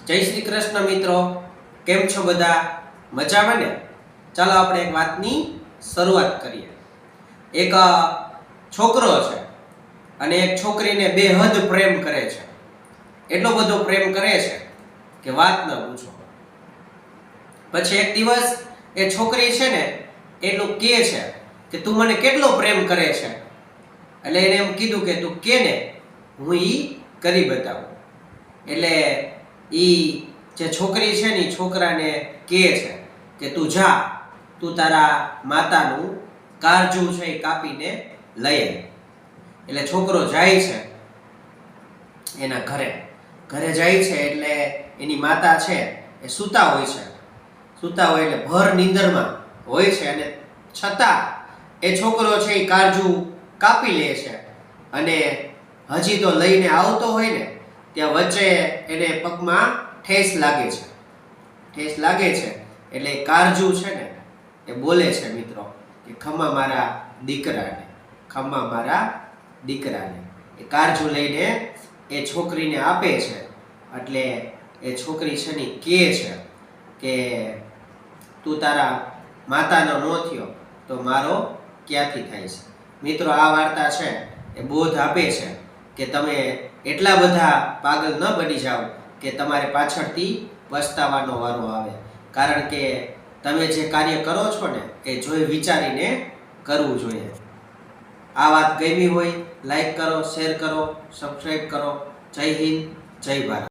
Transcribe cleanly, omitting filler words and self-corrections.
જય શ્રી કૃષ્ણ મિત્રો, કેમ છો બધા? મજામાં ને? ચાલો આપણે એક વાતની શરૂઆત કરીએ. એક છોકરો છે અને એક છોકરીને બેહદ પ્રેમ કરે છે. એટલો બધો પ્રેમ કરે છે કે વાત ન પૂછો. પછી એક દિવસ એ છોકરી છે ને એટલું કહે છે કે તું મને કેટલો પ્રેમ કરે છે. એટલે એને એમ કીધું કે તું કે ને, હું ઈ કરી બતાવું. એટલે ઈ જે છોકરી છે ને છોકરાને કહે છે કે તું જા, તું તારા માતાનું કાળજું છે એ કાપીને લઈ આવ. એટલે છોકરો જાય છે એના ઘરે જાય છે. એટલે એની માતા છે એ સૂતા હોય છે. સૂતા હોય એટલે ભર નીંદરમાં હોય છે અને છતાં એ છોકરો છે એ કાળજું કાપી લે છે. અને હજી તો લઈને આવતો હોય ને ત્યાં વચ્ચે એને પગમાં ઠેસ લાગે છે. એટલે કાળજું છે ને એ બોલે છે મિત્રો કે ખમ્મા મારા દીકરાને. એ કાળજું લઈને એ છોકરીને આપે છે. એટલે એ છોકરી છે ને કહે છે કે તું તારા માતાનો ન થયો તો મારો ક્યાંથી થાય છે. મિત્રો, આ વાર્તા છે એ બોધ આપે છે કે તમે એટલા બધા પાગલ ન બની જાઓ કે તમારે પાછળથી પસ્તાવાનો વારો આવે. કારણ કે તમે જે કાર્ય કરો છો ને એ જોઈ વિચારીને કરવું જોઈએ. આ વાત ગમી હોય લાઈક કરો, શેર કરો, સબસ્ક્રાઈબ કરો. જય હિન્દ, જય ભારત.